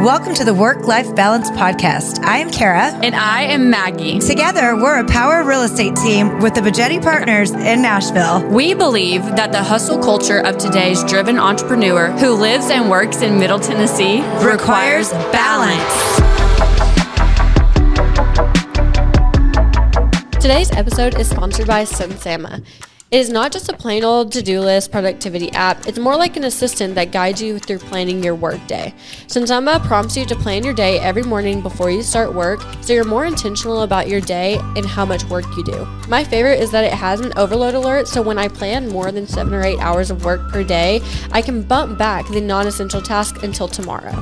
Welcome to the Work-Life Balance Podcast. I am Kara. And I am Maggie. Together, we're a power real estate team with the Bajetti Partners in Nashville. We believe that the hustle culture of today's driven entrepreneur who lives and works in Middle Tennessee requires balance. Today's episode is sponsored by Sunsama. It is not just a plain old to-do list productivity app. It's more like an assistant that guides you through planning your workday. Sunsama prompts you to plan your day every morning before you start work, so you're more intentional about your day and how much work you do. My favorite is that it has an overload alert, so when I plan more than 7 or 8 hours of work per day, I can bump back the non-essential tasks until tomorrow.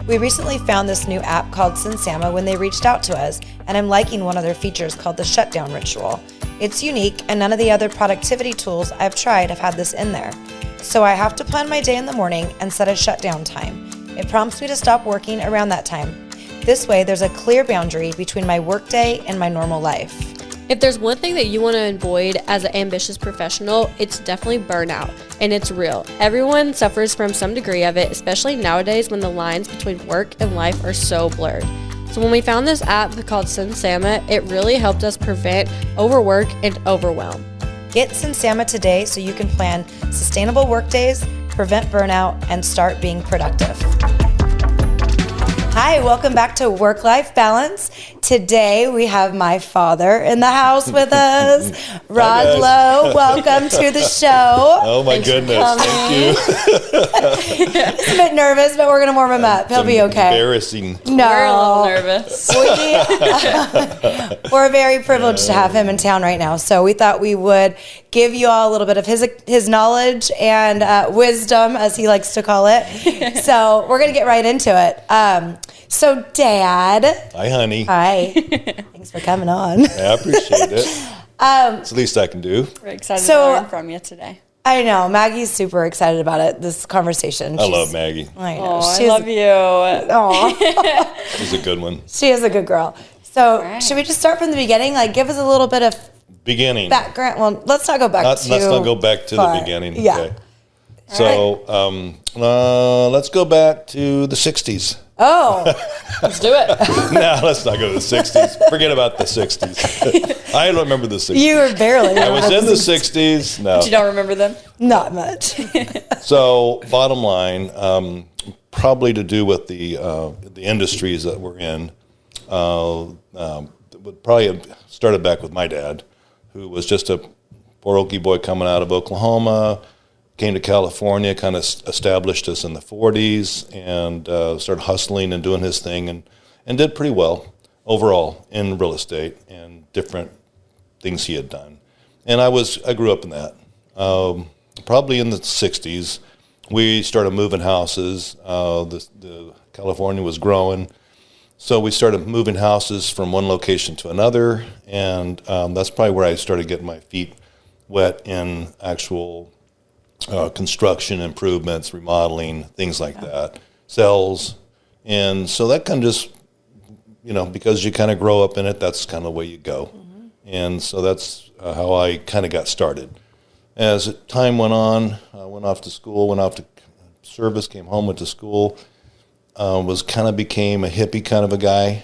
We recently found this new app called Sunsama when they reached out to us, and I'm liking one of their features called the shutdown ritual. It's unique, and none of the other productivity tools I've tried have had this in there. So I have to plan my day in the morning and set a shutdown time. It prompts me to stop working around that time. This way, there's a clear boundary between my workday and my normal life. If there's one thing that you want to avoid as an ambitious professional, it's definitely burnout, and it's real. Everyone suffers from some degree of it, especially nowadays when the lines between work and life are so blurred. So when we found this app called Sunsama, it really helped us prevent overwork and overwhelm. Get Sunsama today so you can plan sustainable work days, prevent burnout, and start being productive. Hi, welcome back to Work-Life Balance. Today we have my father in the house with us, Rod Lowe. Welcome to the show. Oh my goodness, thank you. He's a bit nervous, but we're going to warm him up. He'll be okay. Embarrassing. No. We're a little nervous. We're very privileged to have him in town right now. So we thought we would give you all a little bit of his knowledge and wisdom, as he likes to call it. So we're going to get right into it. So, Dad. Hi, honey. Hi. Thanks for coming on. I appreciate it. It's the least I can do. We're excited So- to learn from you today. I know. Maggie's super excited about it, this conversation. I love Maggie. I know. Oh, I love you. Aw. She's a good one. She is a good girl. So, Right. should we just start from the beginning? Like, give us a little bit of Beginning. background. Well, let's not go back Let's not go back to far. the beginning. Yeah. Okay. So, let's go back to the 60s. Oh, Let's do it. No, let's not go to the 60s. Forget about the 60s. I don't remember the 60s. you were barely. I was in the 60s. No. You don't remember them? Not much. So, bottom line, probably to do with the industries that we're in, would probably have started back with my dad, who was just a poor Okie boy coming out of Oklahoma, came to California, kind of established us in the 40s, and started hustling and doing his thing, and did pretty well overall in real estate and different things he had done. And I grew up in that. Probably in the 60s, we started moving houses. The California was growing, so we started moving houses from one location to another, and that's probably where I started getting my feet wet in actual construction improvements, remodeling, things like that, sales. And so that kind of just, because you kind of grow up in it, that's kind of the way you go. Mm-hmm. And so that's how I kind of got started. As time went on, I went off to school, went off to service, came home, went to school, became a hippie kind of a guy.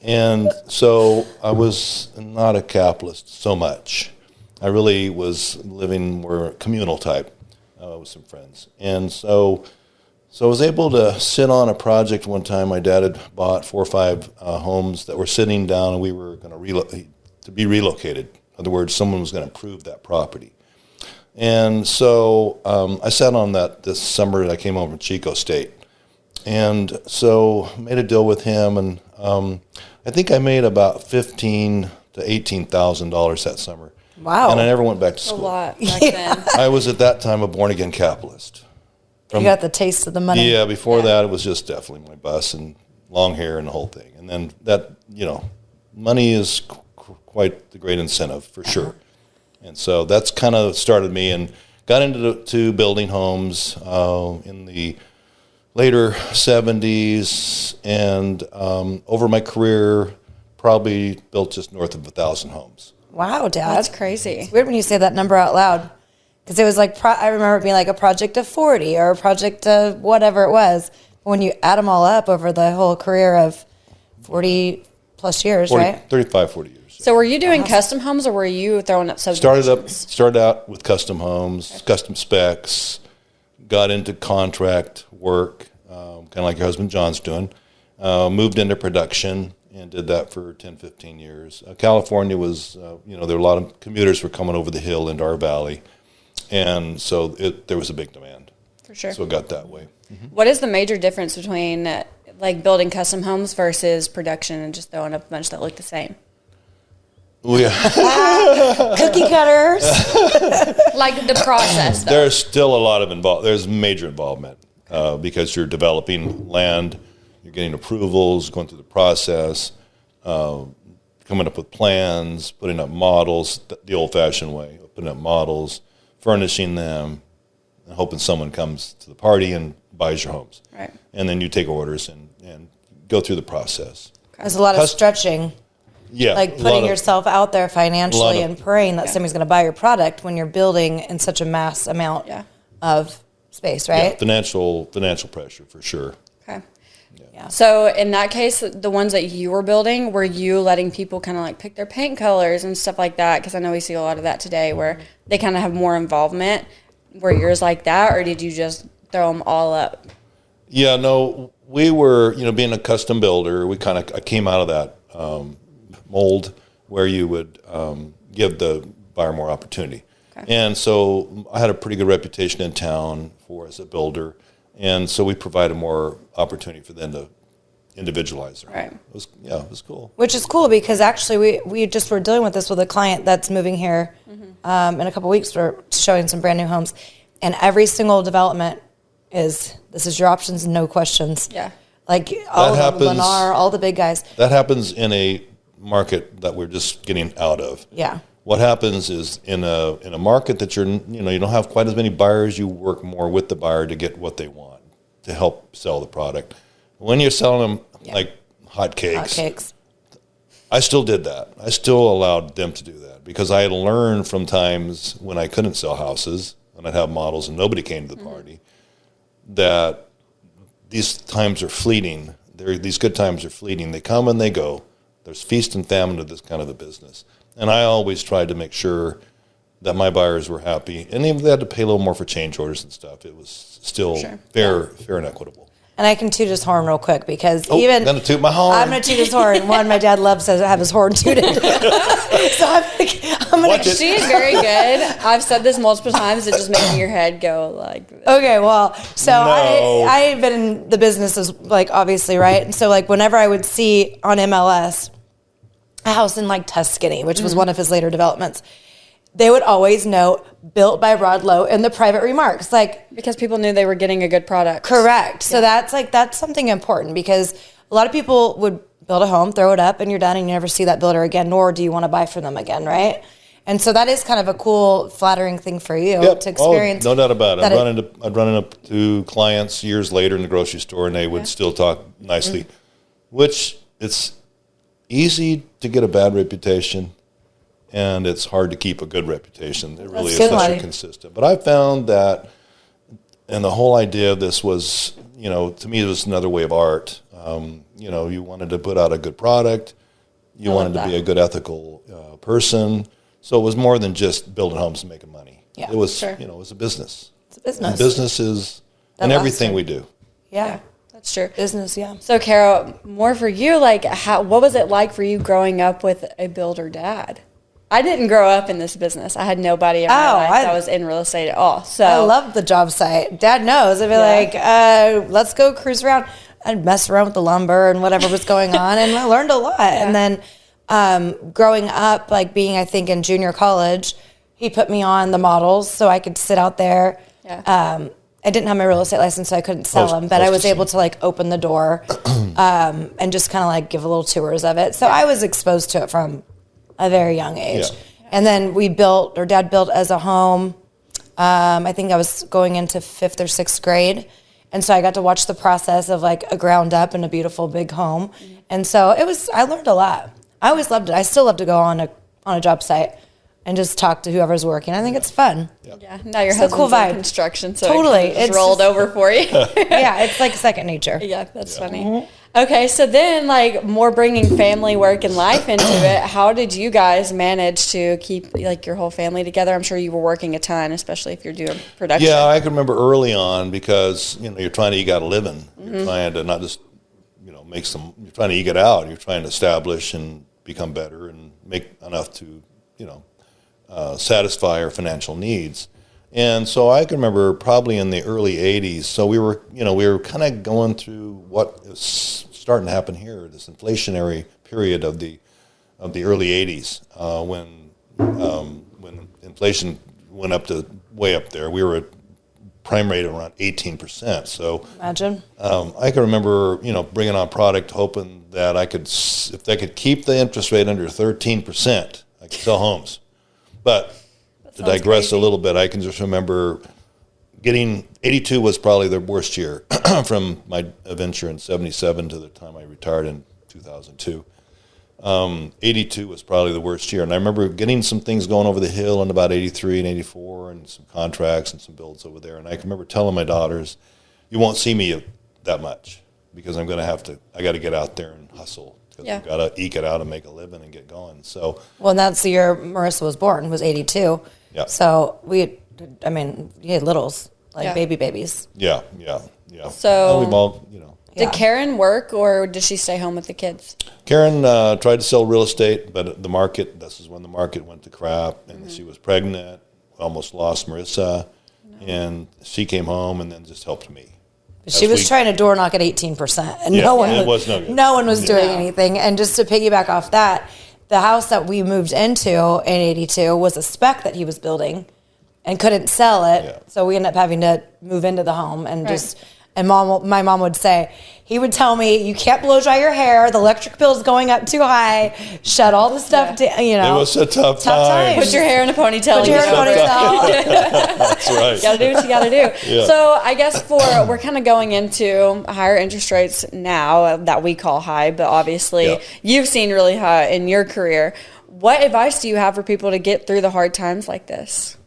And so I was not a capitalist so much. I really was living more communal type with some friends. And so I was able to sit on a project one time. My dad had bought 4 or 5 homes that were sitting down, and we were going to be relocated. In other words, someone was going to improve that property. And so I sat on that this summer. I came home from Chico State. And so made a deal with him, and I think I made about $15,000 to $18,000 that summer. Wow. And I never went back to A school. lot back then. I was at that time a born-again capitalist. You got the taste of the money. Yeah, before that it was just definitely my bus and long hair and the whole thing. And then that, money is quite the great incentive for sure. And so that's kind of started me, and got into building homes in the later 70s, and over my career probably built just north of 1,000 homes. Wow, Dad. That's crazy. It's weird when you say that number out loud, because it was like I remember it being like a project of 40 or a project of whatever it was. when you add them all up over the whole career of 40 plus years, right? 35, 40 years. So were you doing custom homes, or were you throwing up subdivisions? Started out with custom homes, custom specs, got into contract work, kind of like your husband John's doing, moved into production and did that for 10, 15 years. California was, there were a lot of commuters were coming over the hill into our valley, and so there was a big demand. For sure. So it got that way. What is the major difference between like building custom homes versus production and just throwing up a bunch that look the same? Cookie cutters. Like the process, though. There's still a lot of there's major involvement because you're developing land, you're getting approvals, going through the process, coming up with plans, putting up models, the old-fashioned way, putting up models, furnishing them, and hoping someone comes to the party and buys your homes. Right. And then you take orders and go through the process. There's a lot of stretching. Yeah. Like putting yourself out there financially and praying that somebody's going to buy your product when you're building in such a mass amount of space, right? Yeah, financial pressure for sure. Okay. Yeah. So in that case, the ones that you were building, were you letting people kind of like pick their paint colors and stuff like that? Because I know we see a lot of that today where they kind of have more involvement. Were yours like that, or did you just throw them all up? Yeah, no, we were, being a custom builder, I came out of that mold where you would give the buyer more opportunity. Okay. And so I had a pretty good reputation in town as a builder, and so we provided more opportunity for them to individualize their home. It was cool. Which is cool because actually we just were dealing with this with a client that's moving here in a couple weeks. We're showing some brand new homes, and every single development this is your options, no questions. Yeah. Like all of them, Lennar, all the big guys. That happens in a market that we're just getting out of. Yeah. What happens is in a market that you don't have quite as many buyers, you work more with the buyer to get what they want to help sell the product. When you're selling them like hotcakes, I still did that. I still allowed them to do that because I had learned from times when I couldn't sell houses and I'd have models and nobody came to the party that these times are fleeting. These good times are fleeting. They come and they go. There's feast and famine to this kind of a business. And I always tried to make sure that my buyers were happy. And even if they had to pay a little more for change orders and stuff, it was still fair and equitable. And I can toot his horn real quick because I'm going to toot my horn. I'm going to toot his horn. One, my dad loves to have his horn tooted. So I'm going to. She is very good. I've said this multiple times. It's just making your head go like this. Okay, well, so No. I've been in the business as like obviously, right? And so like whenever I would see on MLS a house in like Tuscany, which was one of his later developments, they would always note built by Rod Lowe in the private remarks, like because people knew they were getting a good product. Correct. So that's something important because a lot of people would build a home, throw it up, and you're done, and you never see that builder again, nor do you want to buy from them again, right? And so that is kind of a cool, flattering thing for you to experience. Oh, no doubt about it. I'd run into clients years later in the grocery store, and they would still talk nicely, which it's easy to get a bad reputation. And it's hard to keep a good reputation. It really is such a consistent. But I found that, and the whole idea of this was, to me, it was another way of art. You wanted to put out a good product. You wanted to be a good ethical person. So it was more than just building homes and making money. Yeah, it was, it was a business. It's a business. And business is in everything we do. Yeah. That's true. Business, yeah. So, Carol, more for you, like, what was it like for you growing up with a builder dad? I didn't grow up in this business. I had nobody in my life that was in real estate at all. So I love the job site. Dad knows. I'd be like, let's go cruise around. I'd mess around with the lumber and whatever was going on, and I learned a lot. And then growing up, like being, I think, in junior college, he put me on the models so I could sit out there. Yeah. I didn't have my real estate license, so I couldn't sell them, but I was able to like open the door and just kind of like give a little tours of it. So I was exposed to it from a very young age. Yeah. And then Dad built as a home. I think I was going into 5th or 6th grade. And so I got to watch the process of like a ground up and a beautiful big home. And so I learned a lot. I always loved it. I still love to go on a job site and just talk to whoever's working. I think it's fun. Yeah. Now your It's a cool husband's in vibe. construction, so Totally. it just It's rolled just- over for you. Yeah, it's like second nature. Yeah, that's funny. Okay, so then like more bringing family work and life into it, how did you guys manage to keep like your whole family together? I'm sure you were working a ton, especially if you're doing production. Yeah, I can remember early on because, you're trying to eke out a living. You're trying to not just, you're trying to eke it out. You're trying to establish and become better and make enough to, satisfy our financial needs. And so I can remember probably in the early 80s, so we were kind of going through what is starting to happen here, this inflationary period of the early 80s, when inflation went up to way up there. We were at prime rate around 18%. So Imagine. I can remember, bringing on product, hoping that if they could keep the interest rate under 13%, I could sell homes. But to digress a little bit, I can just remember 82 was probably the worst year from my venture in 77 to the time I retired in 2002. 82 was probably the worst year. And I remember getting some things going over the hill in about 83 and 84 and some contracts and some builds over there. And I can remember telling my daughters, you won't see me that much because I got to get out there and hustle. Because I've got to eke it out and make a living and get going. So, Well, and that's the year Marissa was born, was 82. Yeah. So you had littles, like baby babies. yeah. So- And we've all, Did Karen work or did she stay home with the kids? Karen tried to sell real estate, but this is when the market went to crap, and she was pregnant, almost lost Marissa, and she came home and then just helped me. She was trying to door knock at 18%, and Yeah, no one it was no good. No one was doing anything. And just to piggyback off that, the house that we moved into in 82 was a spec that he was building and couldn't sell it. Yeah. So we ended up having to move into the home and my mom would say, he would tell me, you can't blow dry your hair. The electric bill's going up too high. Shut all the stuff down, It was a tough time. times. Put your hair in a ponytail. Put your hair in a ponytail. That's right. Gotta do what you gotta do. Yeah. So I guess we're kind of going into higher interest rates now that we call high, but obviously you've seen really high in your career. What advice do you have for people to get through the hard times like this?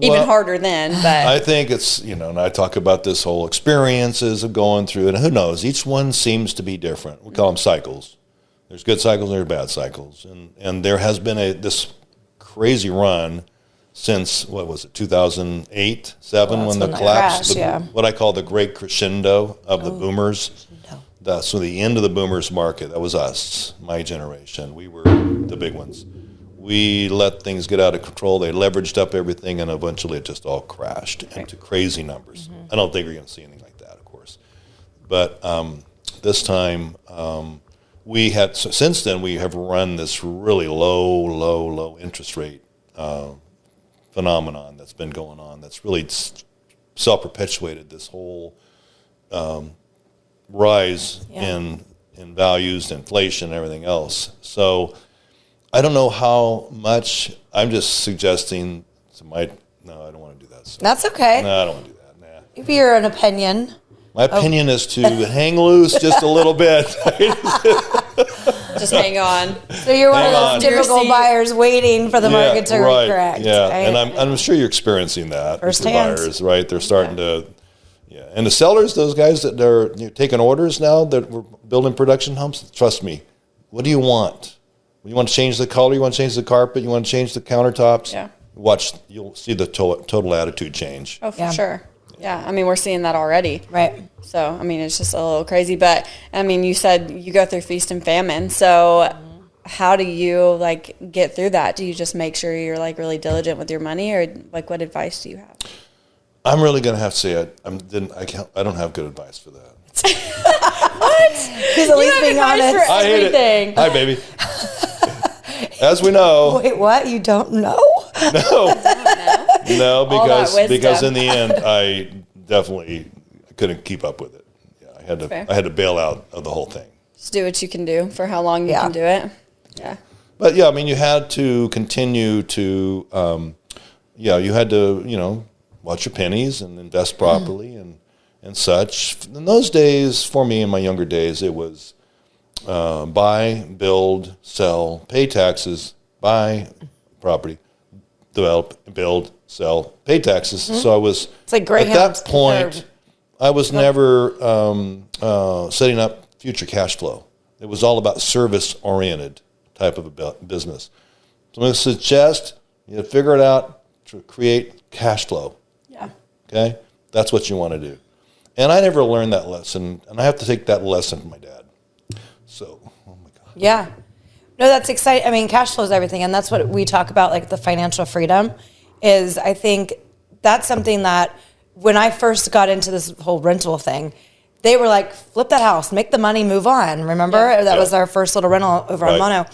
Even harder then, but I think it's, and I talk about this whole experiences of going through it, and who knows, each one seems to be different. We call them cycles. There's good cycles and there's bad cycles. And there has been this crazy run since, 2008, 7, when the collapse, what I call the great crescendo of the boomers. So the end of the boomers market, that was us, my generation. We were the big ones. We let things get out of control. They leveraged up everything, and eventually it just all crashed into crazy numbers. I don't think we're going to see anything like that, of course. But this time, since then, we have run this really low interest rate phenomenon that's been going on that's really self-perpetuated this whole rise in values, inflation, and everything else. So I don't know how much. I'm just suggesting. No, I don't want to do that. So. That's okay. No, I don't want to do that. Nah. Maybe you're an opinion. My opinion is to hang loose just a little bit. just hang on. So you're one Hang of on. those typical buyers waiting for the market to correct. Yeah, right? and I'm sure you're experiencing that with the Firsthand. buyers, right? They're starting to, and the sellers, those guys that are taking orders now that we're building production homes. Trust me, what do you want? You want to change the color? You want to change the carpet? You want to change the countertops? Yeah. You'll see the total attitude change. Oh, for sure. Yeah, I mean, we're seeing that already. Right. So, I mean, it's just a little crazy. But, I mean, you said you go through feast and famine. So, how do you, get through that? Do you just make sure you're, really diligent with your money? Or, what advice do you have? I'm really going to have to say I don't have good advice for that. What? He's at least being honest. For I hate everything. it. Hi, baby. As we know. Wait, what? You don't know? No, wisdom. because in the end, I definitely couldn't keep up with it. Yeah, I had to bail out of the whole thing. Just do what you can do for how long you can do it. Yeah. But I mean, you had to continue to, you had to, watch your pennies and invest properly and such. In those days, for me, in my younger days, it was buy, build, sell, pay taxes, buy, property, develop, build, sell, pay taxes. So I was, It's like Greyhound. at that point, I was never setting up future cash flow. It was all about service-oriented type of a business. So I'm going to suggest you figure it out to create cash flow. Yeah. Okay? That's what you want to do. And I never learned that lesson, and I have to take that lesson from my dad. So, oh my God. Yeah. No, that's exciting. I mean, cash flow is everything. And that's what we talk about, like the financial freedom is, I think that's something that when I first got into this whole rental thing, they were like, flip that house, make the money, move on. Remember? Yeah. That was our first little rental over on Mono.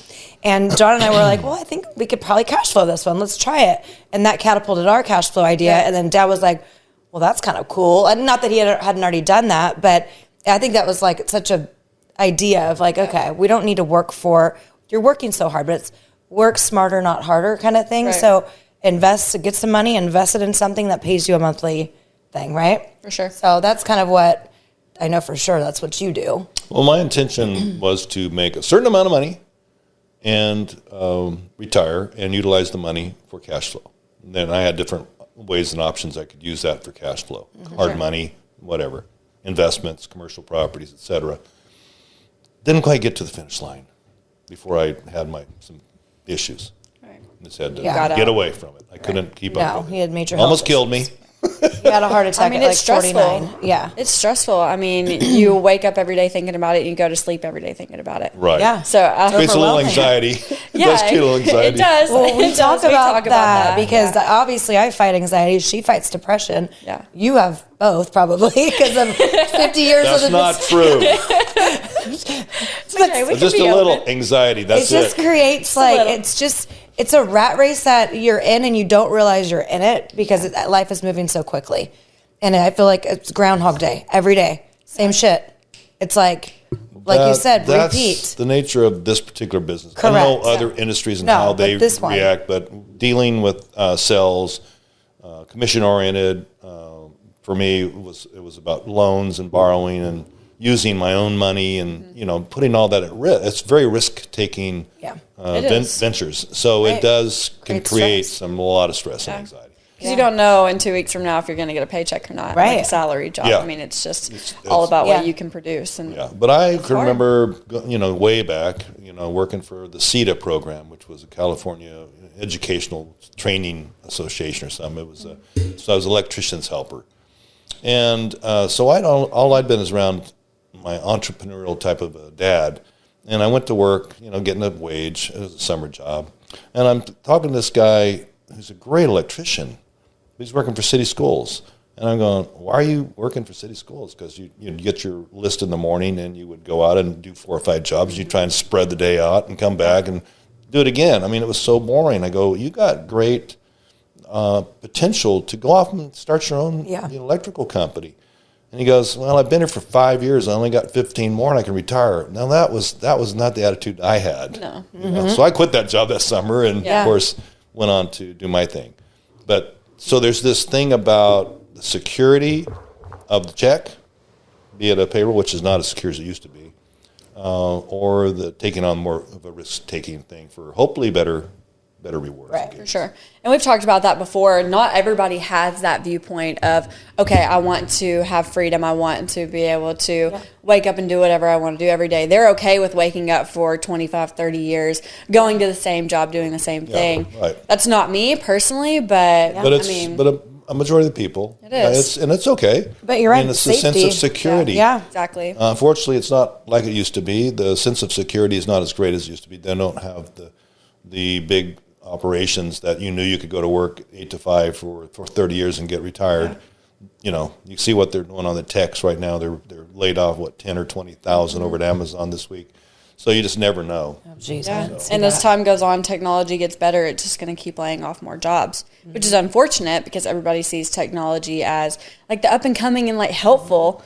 And John and I were like, well, I think we could probably cash flow this one. Let's try it. And that catapulted our cash flow idea. Yeah. And then Dad was like, well, that's kind of cool. And not that he hadn't already done that, but I think that was like such a idea of like, okay, we don't need to work for, you're working so hard, but it's work smarter, not harder kind of thing. Right. So invest, get some money, invest it in something that pays you a monthly thing, right? For sure. So that's kind of what I know for sure. That's what you do. Well, my intention was to make a certain amount of money and retire and utilize the money for cash flow. And then I had different ways and options I could use that for cash flow. Hard money, whatever, investments, commercial properties, etc. Didn't quite get to the finish line before I had some issues. Right. Just had to Yeah. get away from it. I couldn't keep up No, with it. he had major Almost health killed me. He had a heart attack I mean, at like it's stressful. 49. Yeah. It's stressful. I mean, you wake up every day thinking about it, and you go to sleep every day thinking about it. Right. Yeah. So Creates a little overwhelming. anxiety. It yeah, does create a little anxiety. It does. Well, we It talk does. about that because Yeah. obviously I fight anxiety. She fights depression. Yeah. You have both probably because of 50 years That's of the not true. It's okay. We can Just be a little open. anxiety. It That's just it. creates a like little. it's a rat race that you're in and you don't realize you're in it because life is moving so quickly, and I feel like it's Groundhog Day every day, same shit. It's like you said, that's repeat. the nature of this particular business. I know Correct. other industries and No, how but they this one. react, but dealing with sales, commission oriented, for me it was about loans and borrowing and using my own money and putting all that at risk. It's very risk taking Yeah. It is. ventures. So Right. it can Creates create stress. a lot of stress and anxiety. Because you don't know in 2 weeks from now if you're going to get a paycheck or not, like Right. a salary job. Yeah. I mean, it's just It's- all about Yeah. what you can produce. And Yeah, but I can hard. remember, way back, working for the CETA program, which was a California Educational Training Association or something. It was so I was an electrician's helper, and so all I'd been is around my entrepreneurial type of a dad, and I went to work, getting a wage. It was a summer job, and I'm talking to this guy who's a great electrician. He's working for city schools. And I'm going, why are you working for city schools? Because you get your list in the morning and you would go out and do 4 or 5 jobs. You try and spread the day out and come back and do it again. I mean, it was so boring. I go, you got great potential to go off and start your own electrical company. And he goes, well, I've been here for 5 years. I only got 15 more and I can retire. Now, that was not the attitude I had. No. So I quit that job that summer and, Yeah. of course, went on to do my thing. But so there's this thing about the security of the check, be it a payroll, which is not as secure as it used to be, or the taking on more of a risk-taking thing for hopefully better rewards. Right. For sure. And we've talked about that before. Not everybody has that viewpoint of, okay, I want to have freedom. I want to be able to wake up and do whatever I want to do every day. They're okay with waking up for 25, 30 years, going to the same job, doing the same thing. Right. That's not me personally, but But it's I mean, a majority of the people. It is. It's okay. But you're right, I mean, it's the sense safety. of security. Yeah. exactly. Unfortunately, it's not like it used to be. The sense of security is not as great as it used to be. They don't have the big operations that you knew you could go to work 8 to 5 for 30 years and get retired. You see what they're doing on the techs right now. They're laid off 10 or 20,000 over at Amazon this week. So you just never know. Oh, geez, I Yeah. didn't see And that. as time goes on, technology gets better. It's just going to keep laying off more jobs, which is unfortunate because everybody sees technology as like the up and coming and like helpful.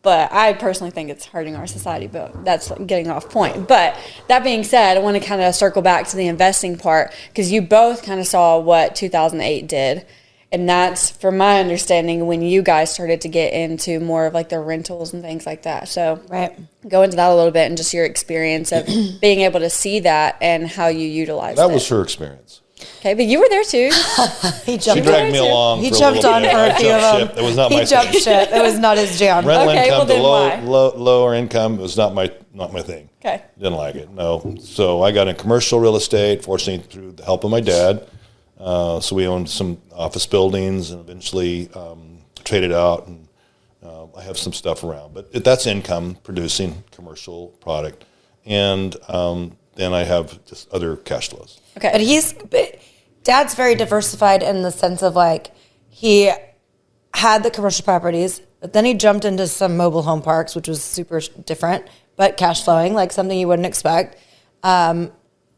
But I personally think it's hurting our society, but that's getting off point. But that being said, I want to kind of circle back to the investing part because you both kind of saw what 2008 did. And that's, from my understanding, when you guys started to get into more of like the rentals and things like that. So Right. go into that a little bit and just your experience of being able to see that and how you utilized it. That was her experience. Okay, but you were there too. He She jumped dragged me along. He for a jumped little on bit. for I a few of jumped them. ship. It was not my He jumped thing. ship. It was not his jam. Rental Okay, income well to then why? lower income was not my thing. Okay. Didn't like it. No. So I got in commercial real estate. Fortunately, through the help of my dad. So we owned some office buildings and eventually traded out, and I have some stuff around. But that's income producing commercial product, and then I have just other cash flows. Okay. But Dad's very diversified in the sense of like he had the commercial properties, but then he jumped into some mobile home parks, which was super different, but cash flowing, like something you wouldn't expect.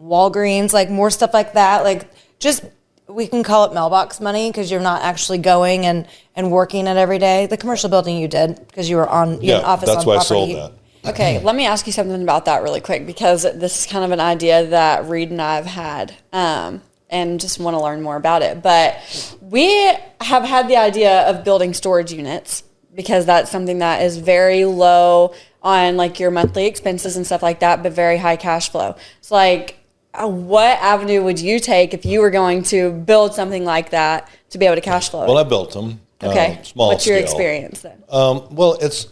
Walgreens, like more stuff like that, like just. We can call it mailbox money because you're not actually going and working it every day. The commercial building you did because you were on you had an office that's on why property. I sold that. Okay, let me ask you something about that really quick because this is kind of an idea that Reed and I have had and just want to learn more about it. But we have had the idea of building storage units because that's something that is very low on like your monthly expenses and stuff like that, but very high cash flow. It's like, what avenue would you take if you were going to build something like that to be able to cash flow? Well, I built them. Okay. Small What's your scale. experience then? Well, it's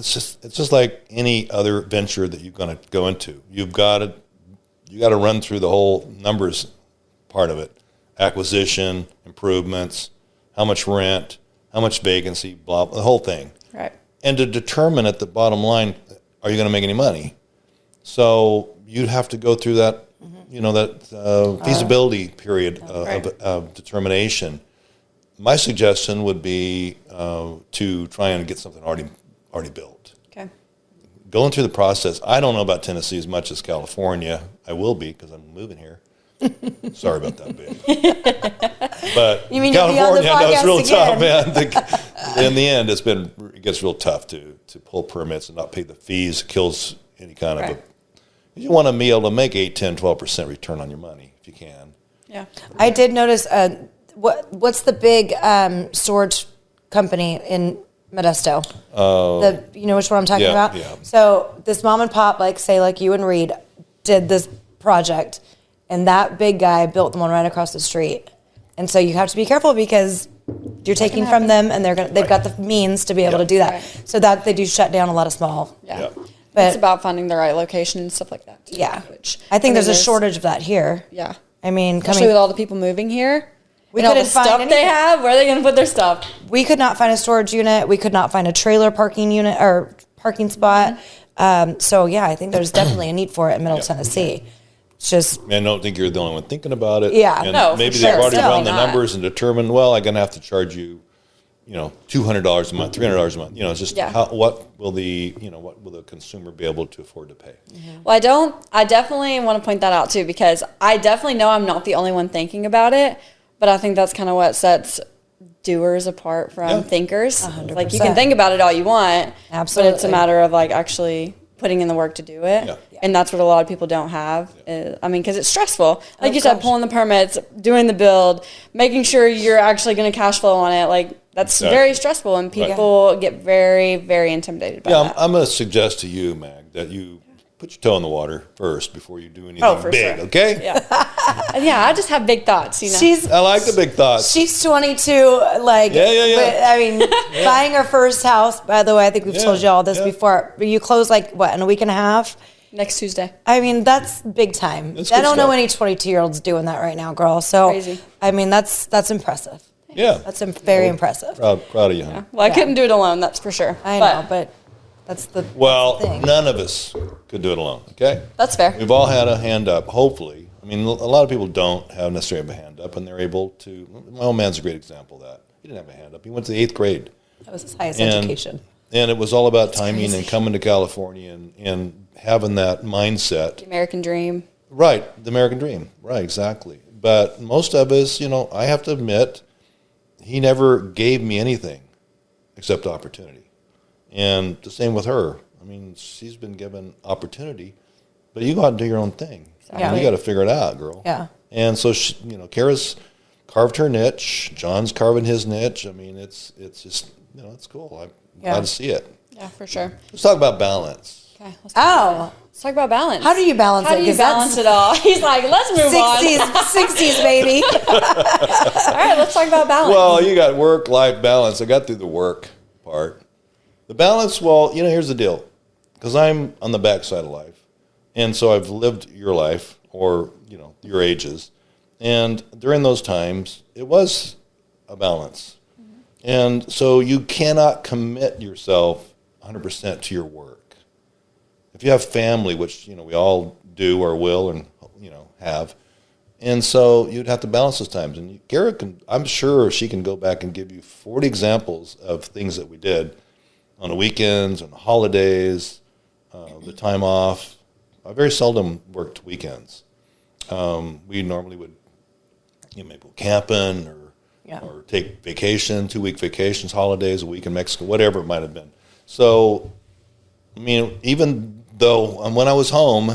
just like any other venture that you're going to go into. You got to run through the whole numbers part of it: acquisition, improvements, how much rent, how much vacancy, blah, the whole thing. Right. And to determine at the bottom line, are you going to make any money? So you'd have to go through that, that feasibility period of determination. My suggestion would be to try and get something already built. Okay. Going through the process, I don't know about Tennessee as much as California. I will be because I'm moving here. Sorry about that, babe. But You mean you'll be on the California, I know it's podcast real again? tough, man. In the end, it gets real tough to pull permits and not pay the fees. It kills any kind of you want to be able to make 8, 10, 12% return on your money if you can. Yeah. I did notice what's the big storage company in Modesto? You know which one I'm talking about? Yeah. So this mom and pop, like say like you and Reed, did this project, and that big guy built the one right across the street. And so you have to be careful because you're taking from them, and they've got the means to be able to do that. Right. So that they do shut down a lot of small. Yeah. But It's about finding the right location and stuff like that too. yeah, Which I think there's a shortage of that here. Yeah. I mean, Especially with all the people moving here. We and all the couldn't find stuff they anything. have. Where are they going to put their stuff? We could not find a storage unit. We could not find a trailer parking unit or parking spot. So yeah, I think there's definitely a need for it in Middle Tennessee. It's just I don't think you're the only one thinking about it. Yeah. And No, for maybe sure. they've already Still run the not. numbers and determined, well, I'm going to have to charge you, $200 a month, $300 a month. It's just what will the consumer be able to afford to pay? Well, I definitely want to point that out too, because I definitely know I'm not the only one thinking about it, but I think that's kind of what sets doers apart from thinkers. 100%. Like you can think about it all you want, but it's a Absolutely. matter of like actually putting in the work to do it. Yeah. And that's what a lot of people don't have. Because it's stressful. Like Of you said, course. pulling the permits, doing the build, making sure you're actually going to cash flow on it. Like that's Exactly. very stressful, and people get very, very intimidated by Yeah, that. I'm going to suggest to you, Mag, that you put your toe in the water first before you do anything for big, sure. okay? Yeah. And yeah, I just have big thoughts, she's I like the big thoughts. she's 22. Like Yeah. but, I mean, buying her first house. By the way, I think we've told you all this before. But you close like what in a week and a half. Next Tuesday. I mean, that's big time. That's I good don't know stuff. any 22-year-olds doing that right now, girl. So Crazy. I mean, that's impressive. Yeah. That's very impressive. Proud of you, honey. Well, I couldn't do it alone, that's for sure. I know, but that's the Well, thing. none of us could do it alone, okay? That's fair. We've all had a hand up, hopefully. I mean, a lot of people don't have necessarily have a hand up, and they're able to. My old man's a great example of that. He didn't have a hand up. He went to the 8th grade. That was his highest And- education. And it was all about timing and coming to California and having that mindset. The American dream. Right, the American dream. Right, exactly. But most of us, I have to admit, he never gave me anything except opportunity. And the same with her. I mean, she's been given opportunity, but you go out and do your own thing. Exactly. You got to figure it out, girl. Yeah. And so, Kara's carved her niche. John's carving his niche. I mean, it's just that's cool. I'm glad to see it. Yeah, for sure. Let's talk about balance. Okay. Let's Oh, talk about balance. how do you balance How it? do you 'Cause balance it all? He's like, let's move on. 60s, baby. All right, let's talk about balance. Well, you got work-life balance. I got through the work part. The balance, well, here's the deal. Because I'm on the backside of life. And so I've lived your life or, your ages. And during those times, it was a balance. Mm-hmm. And so you cannot commit yourself 100% to your work. If you have family, which, we all do or will and, have. And so you'd have to balance those times. And Garrett I'm sure she can go back and give you 40 examples of things that we did on the weekends, on the holidays, the time off. I very seldom worked weekends. We normally would maybe go camping or take vacation, 2-week vacations, holidays, a week in Mexico, whatever it might have been. So, even though when I was home,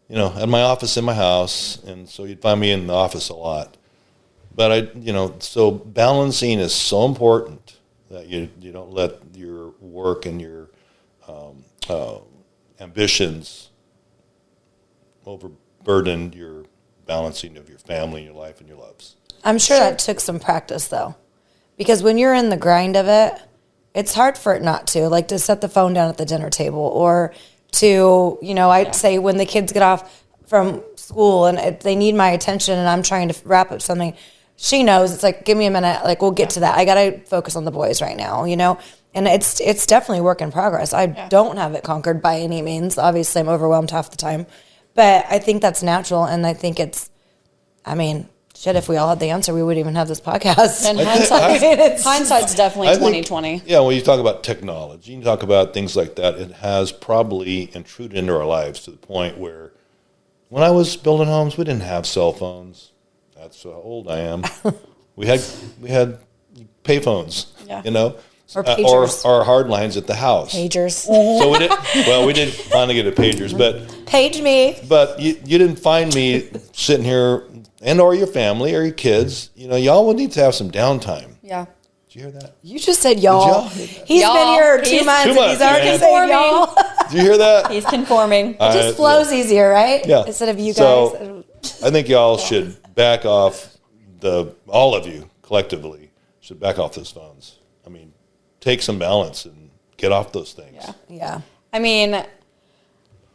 at my office in my house, and so you'd find me in the office a lot. But so balancing is so important that you don't let your work and your ambitions overburden your balancing of your family, your life, and your loves. I'm sure that took some practice, though. Because when you're in the grind of it, it's hard for it not to. Like, to set the phone down at the dinner table or to, I'd say when the kids get off from school and they need my attention and I'm trying to wrap up something, she knows. It's like, give me a minute. Like, we'll get to that. I got to focus on the boys right now, And it's definitely work in progress. I don't have it conquered by any means. Obviously, I'm overwhelmed half the time. But I think that's natural, and I think if we all had the answer, we wouldn't even have this podcast. And hindsight's definitely 2020. Yeah, when you talk about technology, you talk about things like that, it has probably intruded into our lives to the point where when I was building homes, we didn't have cell phones. That's how old I am. we had payphones, Or pagers. or hard lines at the house. Pagers. So we did finally get a pagers, but Page me. But you didn't find me sitting here, and or your family or your kids. Y'all will need to have some downtime. Yeah. Did you hear that? You just said y'all. He's been here 2 months and he's already saying y'all. Did you hear that? He's conforming. It just flows easier, right? Yeah. Instead of you guys. So I think y'all should back off all of you collectively should back off those phones. Take some balance and get off those things. Yeah.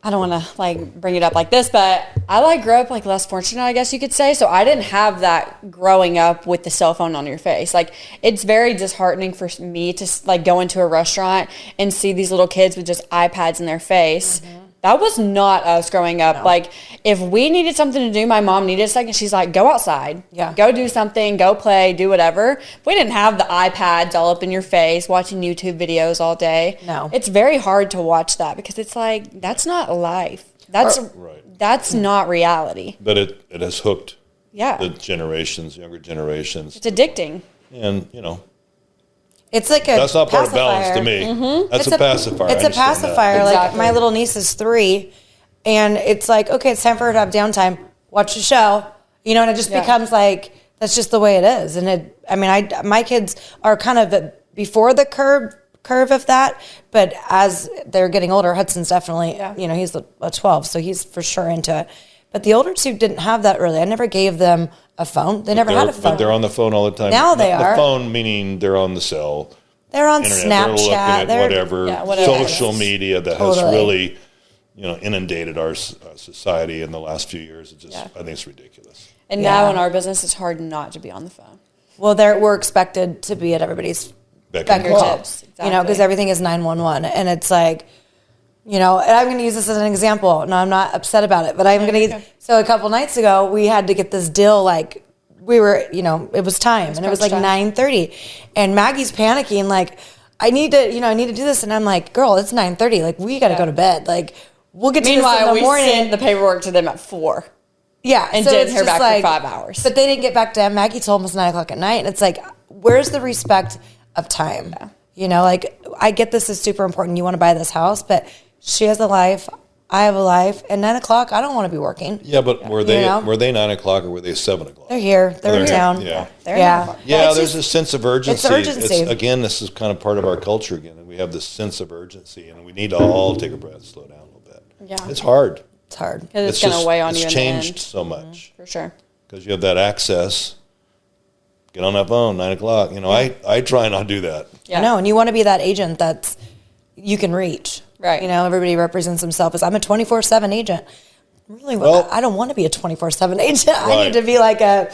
I don't want to bring it up like this, but I grew up less fortunate, I guess you could say. So I didn't have that growing up with the cell phone on your face. It's very disheartening for me to go into a restaurant and see these little kids with just iPads in their face. Mm-hmm. That was not us growing up. No. If we needed something to do, my mom needed a second. She's like, go outside. Yeah. Go do something. Go play. Do whatever. We didn't have the iPads all up in your face, watching YouTube videos all day. No. It's very hard to watch that because it's that's not life. That's not reality. But it has hooked the younger generations. It's addicting. And, it's like that's not part of pacifier. balance to me. Mm-hmm. That's a pacifier. It's a pacifier. Exactly. My little niece is 3, and it's okay, it's time for her to have downtime. Watch the show, and it just becomes that's just the way it is. And my kids are kind of before the curve of that, but as they're getting older, Hudson's definitely, he's a 12, so he's for sure into it. But the older 2 didn't have that really. I never gave them a phone. They never had a phone. But they're on the phone all the time. Now they are. The phone meaning they're on the cell. They're on internet, Snapchat. They're looking at whatever social media that has really, inundated our society in the last few years. I think it's ridiculous. And now in our business, it's hard not to be on the phone. Well, we're expected to be at everybody's beck and call. Exactly. Because everything is 911, and it's and I'm going to use this as an example. No, I'm not upset about it, but I'm going to. So a couple nights ago, we had to get this deal. We were, it was time, and it was 9:30, and Maggie's panicking. I need to do this, and I'm like, girl, it's 9:30. We got to go to bed. We'll get to this in the morning. We sent the paperwork to them at 4. Yeah, and didn't hear back for 5 hours. But they didn't get back to them. Maggie told them it was 9 o'clock at night, and it's where's the respect of time? Yeah. I get this is super important. You want to buy this house, but she has a life. I have a life. At 9 o'clock, I don't want to be working. Yeah, but were they You know? were they 9 o'clock or were they 7 o'clock? They're here. They're in They're- town. yeah. They're Yeah. not- Yeah, It's there's just- a sense of urgency. urgency. Again, this is kind of part of our culture again, and we have this sense of urgency, and we need to all take a breath, slow down a little bit. Yeah. It's hard. It's hard. Because it's going to weigh on you in It's the changed end. so much For sure. because you have that access. Get on that phone, 9 o'clock. I try not to do that. Yeah. I know, and you want to be that agent that's you can reach. Right. Everybody represents themselves as I'm a 24/7 agent. Really, Well- I don't want to be a 24/7 agent. I Right. need to be like I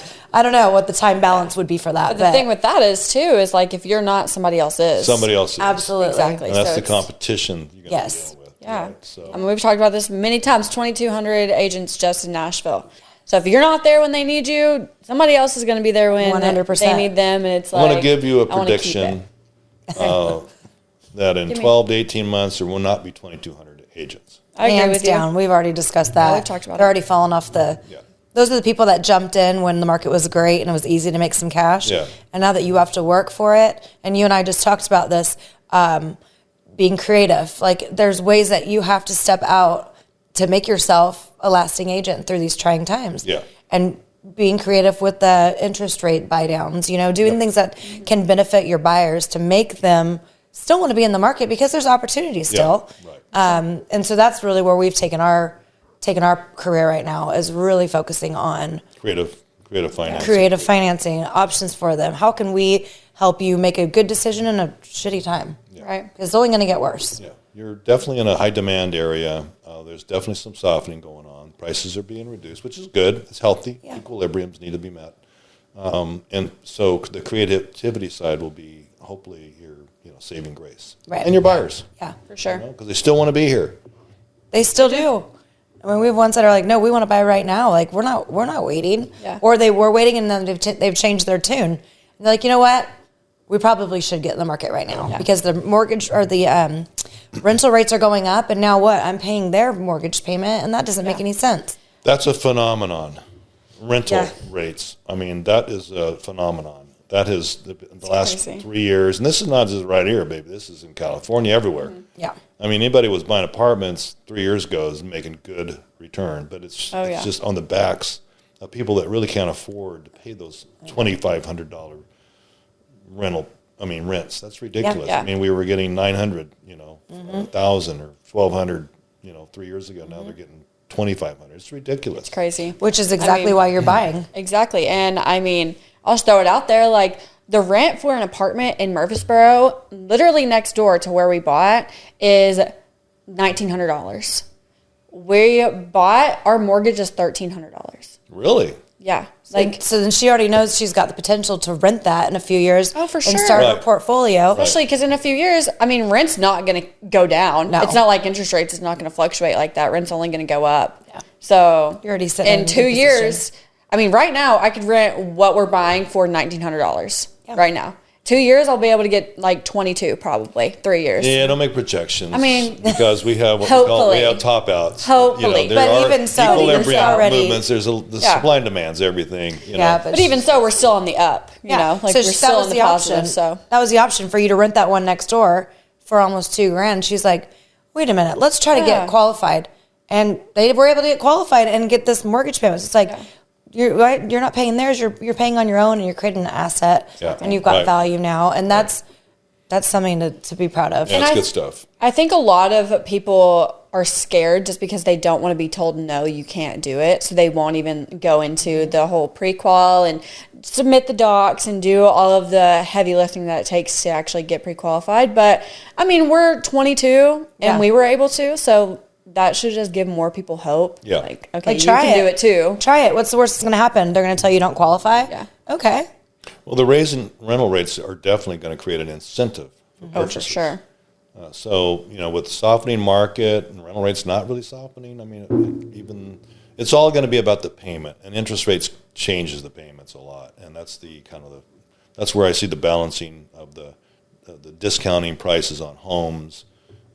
don't know what the time balance would be for that. But the thing with that is, too, is like if you're not, somebody else is. Somebody else is. absolutely. Exactly. And that's So the it's- competition you're going to Yes. be dealing with. Yeah. Right? So, I mean, we've talked about this many times, 2,200 agents just in Nashville. So if you're not there when they need you, somebody else is going to be there when 100%. they need them. And it's I'm like, going to give you a I wanna keep prediction it. that in Give me- 12 to 18 months, there will not be 2,200 agents. I agree Hands with you. down. We've already discussed that. we've talked about They're it. already fallen off the. Yeah. Those are the people that jumped in when the market was great and it was easy to make some cash. Yeah. And now that you have to work for it, and you and I just talked about this, being creative. Like there's ways that you have to step out to make yourself a lasting agent through these trying times. Yeah. And being creative with the interest rate buy downs, doing things that can benefit your buyers to make them still want to be in the market because there's opportunity still. right. And so that's really where we've taken our career right now, is really focusing on Creative financing. creative financing options for them. How can we help you make a good decision in a shitty time? Right. It's only going to get worse. Yeah, you're definitely in a high demand area. There's definitely some softening going on. Prices are being reduced, which is good. It's healthy. Yeah. Equilibriums need to be met. And so the creativity side will be hopefully your saving grace. Right. And your buyers. Yeah, For sure. Because they still want to be here. they still do. I mean, we have ones that are like, no, we want to buy right now. Like we're not waiting. Yeah. Or they were waiting and then they've changed their tune. And they're like, you know what? We probably should get in the market right now because the mortgage or the rental rates are going up, and now what? I'm paying their mortgage payment, and that doesn't make any sense. That's a phenomenon. Rental Yeah. rates. I mean, that is a phenomenon. That is the last crazy. 3 years. And this is not just right here, baby. This is in California, everywhere. Yeah. I mean, anybody who was buying apartments 3 years ago is making good return, but it's yeah. just on the backs of people that really can't afford to pay those $2,500 rents. That's ridiculous. Yeah. I mean, we were getting 900, 1,000 or 1,200, 3 years ago. Now they're getting 2,500. It's ridiculous. Crazy. Which is exactly mean- why you're buying. Exactly. And I mean, I'll just throw it out there. Like the rent for an apartment in Murfreesboro, literally next door to where we bought, is $1,900. We bought, our mortgage is $1,300. Really? Yeah. Like, So then she already knows she's got the potential to rent that in a few years. Oh, for And sure. start her Right. portfolio. especially because in a few years, I mean, rent's not going to go down. No. It's not like interest rates is not going to fluctuate like that. Rent's only going to go up. Yeah. So You're already sitting in in a 2 good years, I mean, right now I could rent what we're buying for $1,900 right now. 2 years, I'll be able to get like 22 probably. 3 years. Yeah, don't make projections. I mean, because we have what we call hopefully. top outs. Hopefully. there But are even so, equilibrium already- movements. There's the Yeah. supply and demands everything. Yeah, But even so, we're still on the up. You know, like so we're that still was in the the positive. option. So that was the option for you to rent that one next door for almost $2,000. She's like, wait a minute, let's try to Yeah. get qualified. And they were able to get qualified and get this mortgage payment. It's like you're not paying theirs. You're paying on your own, and you're creating an asset, Yeah. and you've got Right. value now, and that's something to be proud of. yeah, And it's I- good stuff. I think a lot of people are scared just because they don't want to be told, no, you can't do it. So they won't even go into the whole pre-qual and submit the docs and do all of the heavy lifting that it takes to actually get pre-qualified. But I mean, we're 22 and Yeah. we were able to, so that should just give more people hope. Yeah. Like, okay, Like, you try can it. do it too. Try it. What's the worst that's going to happen? They're going to tell you don't qualify? Yeah. Okay. Well, the raise in rental rates are definitely going to create an incentive for Oh, for purchases. sure. So, with the softening market and rental rates not really softening, I mean, even it's all going to be about the payment, and interest rates changes the payments a lot, and that's that's where I see the balancing of the discounting prices on homes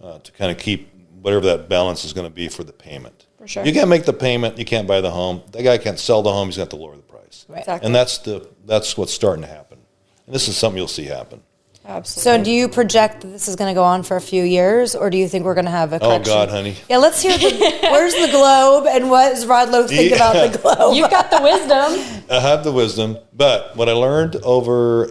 to kind of keep whatever that balance is going to be for the payment. For sure. You can't make the payment, you can't buy the home. That guy can't sell the home; he's got to lower the price. Right. Exactly. And that's what's starting to happen, and this is something you'll see happen. Absolutely. So do you project that this is going to go on for a few years, or do you think we're going to have a correction? God, honey. Yeah, let's hear where's the globe, and what does Rod Lowe think about the globe? You've got the wisdom. I have the wisdom, but what I learned over,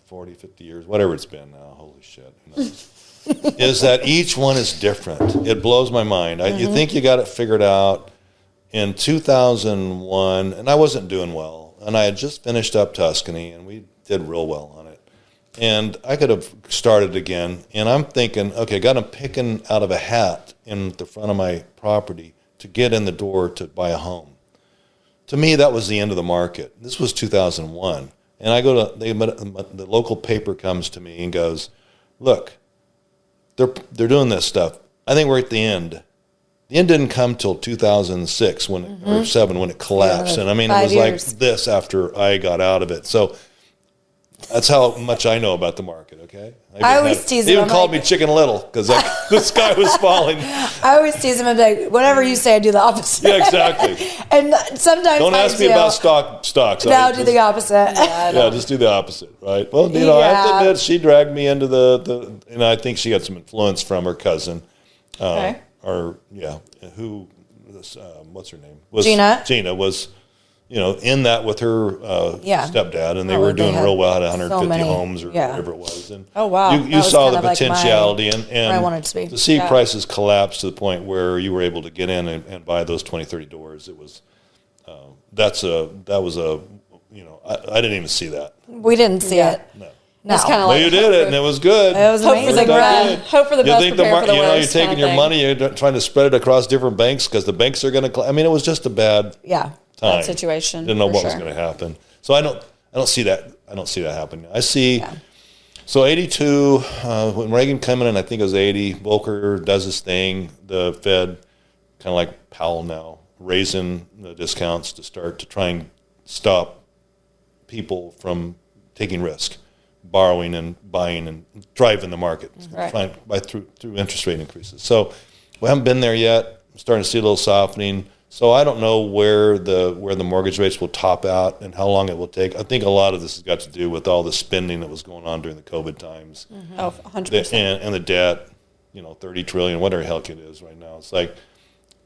40, 50 years, whatever it's been now, holy shit, is that each one is different. It blows my mind. You think you got it figured out. In 2001, and I wasn't doing well, and I had just finished up Tuscany, and we did real well on it. And I could have started again, and I'm thinking, okay, got them picking out of a hat in the front of my property to get in the door to buy a home. To me, that was the end of the market. This was 2001. And I go to, the local paper comes to me and goes, look, they're doing this stuff. I think we're at the end. The end didn't come till 2006 or 7 when it collapsed. Yeah, and I mean, it 5 was years. like this after I got out of it. So that's how much I know about the market, okay? I always tease They him. even called me Chicken Little because the sky was falling. I always tease him and be like, whatever you say, I do the opposite. Yeah, exactly. And sometimes Don't ask me about stocks. Now do the opposite. Yeah, just do the opposite, right? Well, I have to admit, she dragged me into the and I think she got some influence from her cousin. Okay. Who, what's her name? Gina. Gina was, in that with her stepdad, and they Oh, were they doing had real well, had 150 so many, homes or yeah. whatever it was. And Oh, wow. You That was saw kind the of like potentiality, and where I wanted to be. to see Yeah. prices collapse to the point where you were able to get in and buy those 20, 30 doors. It was, I didn't even see that. We didn't see it. No. No. It's kind of Well, like you did it, and it was good. It was hope for amazing. the It was best. Hope for the You best. think Prepare for the worst. you're taking kind your of money, you're trying to spread it across different banks because the banks are going to. I mean, it was just a bad Yeah. time. situation, Didn't know for what was sure. going to happen. So I don't see that. I don't see that happening. I see. So 82, when Reagan came in, I think it was 80. Volcker does his thing. The Fed, kind of like Powell now, raising the discounts to try and stop people from taking risk, borrowing and buying and driving the market through interest rate increases. So we haven't been there yet. I'm starting to see a little softening. So I don't know where the mortgage rates will top out and how long it will take. I think a lot of this has got to do with all the spending that was going on during the COVID times. Oh, 100%. And the debt, 30 trillion, whatever the heck it is right now. It's like,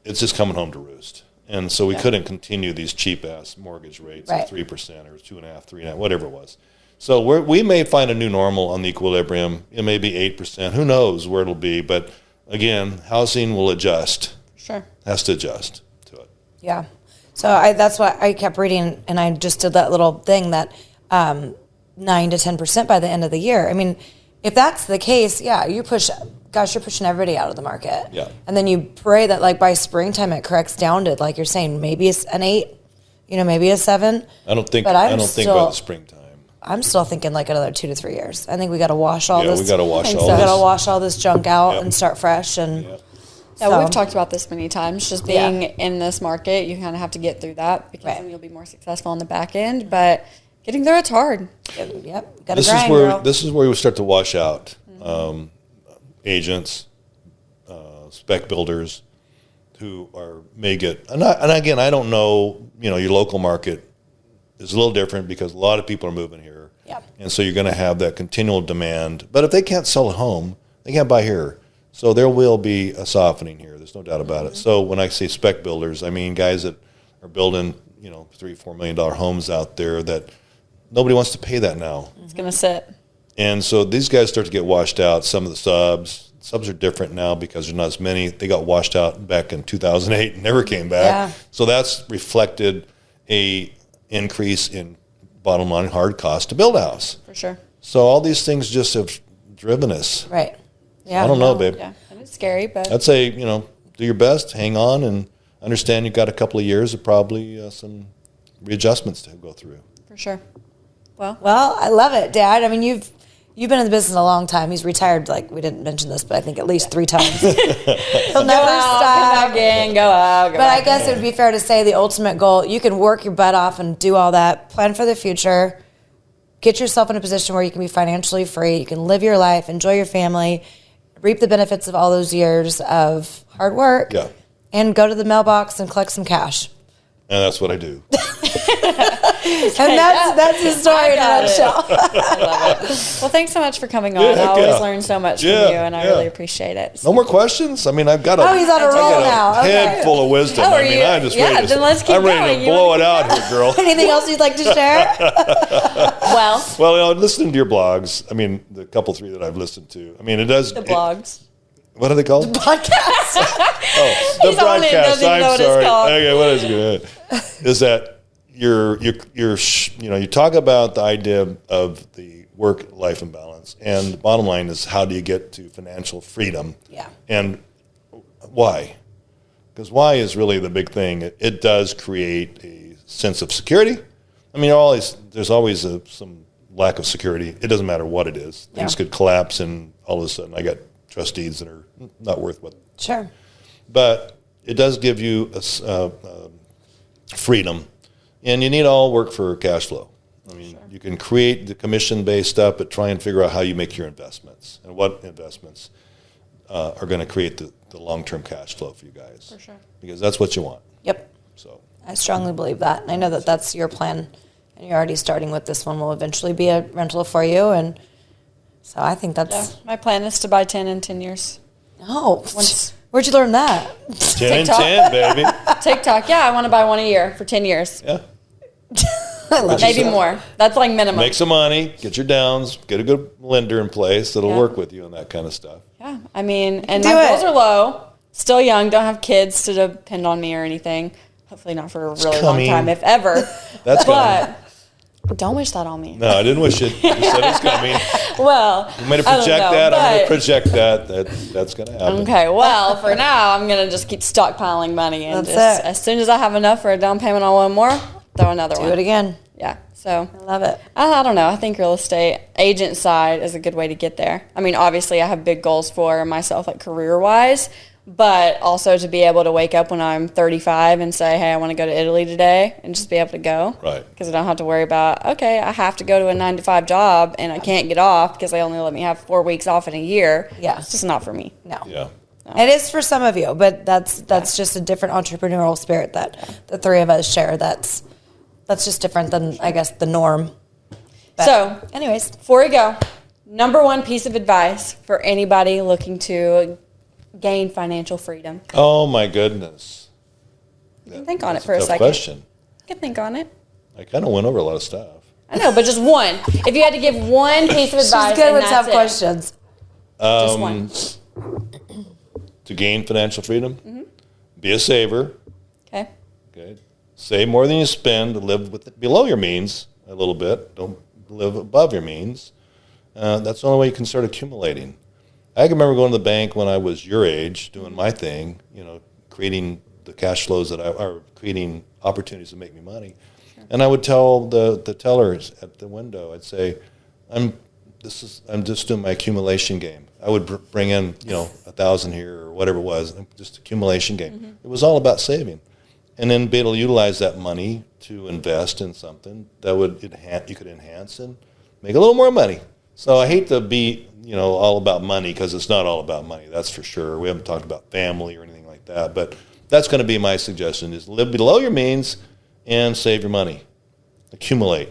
it's just coming home to roost. And so we couldn't continue these cheap-ass mortgage rates Right. at 3% or 2.5%, 3.5%, whatever it was. So we may find a new normal on the equilibrium. It may be 8%. Who knows where it'll be? But again, housing will adjust. Sure. Has to adjust to it. Yeah. So that's why I kept reading, and I just did that little thing that 9 to 10% by the end of the year. I mean, if that's the case, you're pushing everybody out of the market. Yeah. And then you pray that like by springtime it corrects down to, like you're saying, maybe it's an 8, maybe a 7. I don't think But by the springtime. I'm still thinking like another 2 to 3 years. I think we got to wash all this. we got to wash We all got to this. wash all this junk out Yep. and start fresh. And Yep. Yeah, So- we've talked about this many times. Just being in this market, you kind of have to get through that because Right. then you'll be more successful on the back end. But getting there, it's hard. Yep, got to This grind, is where girl. this is where we start to wash out agents, spec builders, who may get and again I don't know your local market is a little different because a lot of people are moving here, and so you're going to have that continual demand. But if they can't sell at home, they can't buy here, so there will be a softening here. There's no doubt about it. So when I say spec builders, I mean guys that are building $3-4 million homes out there that nobody wants to pay that now. It's going to sit. And so these guys start to get washed out. Some of the subs are different now because there's not as many. They got washed out back in 2008 and never came back. Yeah. So that's reflected a increase in bottom line hard cost to build a house. For sure. So all these things just have driven us. Right. Yeah. I don't know, babe. Yeah. And it's scary, but I'd say, do your best, hang on, and understand you've got a couple of years of probably some readjustments to go through. for sure. Well, I love it, Dad. I mean, you've been in the business a long time. He's retired, like we didn't mention this, but I think at least 3 times. He'll never stop. Go again, go out. But I guess it would be fair to say the ultimate goal, you can work your butt off and do all that, plan for the future, get yourself in a position where you can be financially free, you can live your life, enjoy your family, reap the benefits of all those years of hard work, Yeah. and go to the mailbox and collect some cash. And that's what I do. And that's the story in a nutshell. I love it. Well, thanks so much for coming on. I always learn so much from you, and I really appreciate it. No more questions? I mean, I've got he's on a roll now. Head full of wisdom. Oh, I mean, I'm just ready to, then let's keep I'm ready to going. blow it out here, girl. Anything else you'd like to share? Well, listening to your blogs, I mean, the couple, 3 that I've listened to, I mean, it does. the blogs. What are they called? Podcast. The He's on it, broadcast. doesn't even know I'm what it's sorry. called. Okay, what is it? Is that you talk about the idea of the work-life imbalance, and the bottom line is how do you get to financial freedom? Yeah. And why? Because why is really the big thing. It does create a sense of security. I mean, there's always some lack of security. It doesn't matter what it is. Things could collapse, and all of a sudden I got trust deeds that are not worth what. Sure. But it does give you freedom, and you need all work for cash flow. I mean, you can create the commission-based stuff, but try and figure out how you make your investments and what investments are going to create the long-term cash flow for you guys. For sure. Because that's what you want. Yep. So I strongly believe that. And I know that that's your plan. And you're already starting with this one will eventually be a rental for you. And so I think that's... My plan is to buy 10 in 10 years. Oh, where'd you learn that? 10 and 10, baby. TikTok. Yeah, I want to buy one a year for 10 years. Yeah. Maybe more. That's like minimum. Make some money, get your downs, get a good lender in place that'll work with you and that kind of stuff. Yeah, I mean, and my goals are low, still young, don't have kids to depend on me or anything. Hopefully not for a really long time, if ever. That's but don't wish that on me. No, I didn't wish it. You said it's coming. Well, I'm going to project that. I'm going to project that. That's going to happen. Okay, well, for now, I'm going to just keep stockpiling money. And as soon as I have enough for a down payment on one more, throw another one. Do it again. Yeah, so. I love it. I don't know. I think real estate agent side is a good way to get there. I mean, obviously, I have big goals for myself, like career-wise, but also to be able to wake up when I'm 35 and say, hey, I want to go to Italy today, and just be able to go. Right. Because I don't have to worry about, okay, I have to go to a 9-to-5 job, and I can't get off because they only let me have 4 weeks off in a year. Yeah. It's just not for me. No. Yeah. It is for some of you, but that's just a different entrepreneurial spirit that the 3 of us share. That's just different than, I guess, the norm. But So, anyways, before we go, number 1 piece of advice for anybody looking to gain financial freedom. Oh, my goodness. You can think on it for a Tough second. question. You can think on it. I kind of went over a lot of stuff. I know, but just one. If you had to give one piece of advice, she's good and with that's tough it. questions. Just one. To gain financial freedom, be a saver. Okay. Okay. Save more than you spend. Live below your means a little bit. Don't live above your means. That's the only way you can start accumulating. I can remember going to the bank when I was your age, doing my thing, creating the cash flows that are creating opportunities to make me money. Sure. And I would tell the tellers at the window, I'd say, I'm just doing my accumulation game. I would bring in, 1,000 here or whatever it was, just accumulation game. Mm-hmm. It was all about saving. And then be able to utilize that money to invest in something that you could enhance and make a little more money. So I hate to be, all about money, because it's not all about money, that's for sure. We haven't talked about family or anything like that, but that's going to be my suggestion: is live below your means and save your money, accumulate.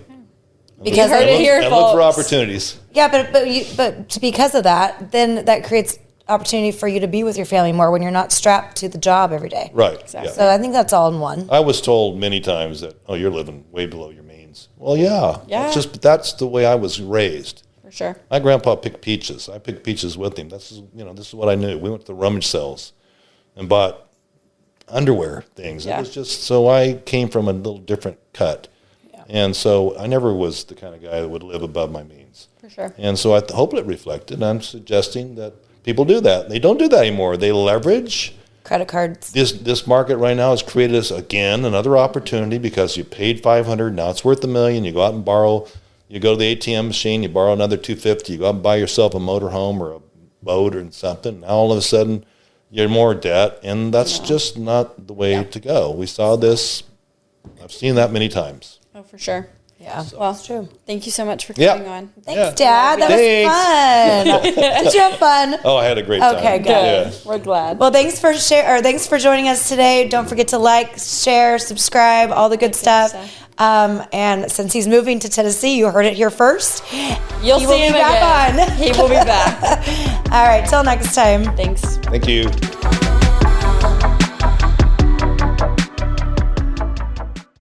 Because you heard it here, and folks. look for opportunities. Yeah, but because of that, then that creates opportunity for you to be with your family more when you're not strapped to the job every day. Right. Exactly. Yeah. So I think that's all in one. I was told many times that, you're living way below your means. Well, yeah. Yeah. That's the way I was raised. For sure. My grandpa picked peaches. I picked peaches with him. This is what I knew. We went to the rummage sales and bought underwear things. Yeah. It was just, so I came from a little different cut. Yeah. And so I never was the kind of guy that would live above my means. For sure. And so I hope it reflected. I'm suggesting that people do that. They don't do that anymore. They leverage. Credit cards. This market right now has created us, again, another opportunity, because you paid $500, now it's worth $1 million. You go out and borrow. You go to the ATM machine, you borrow another $250. You go out and buy yourself a motorhome or a boat or something. Now all of a sudden you're more debt, and that's just not the way to go. We saw this. I've seen that many times. Oh, for sure. Yeah, Well, that's true. Thank you so much for coming on. Thanks, Dad. That was fun. Did you have fun? Oh, I had a great time. Okay, good. Yeah. We're glad. Well, thanks for joining us today. Don't forget to like, share, subscribe, all the good stuff. And since he's moving to Tennessee, you heard it here first. You'll see him back again. on. He will be back. All right, till next time. Thanks. Thank you.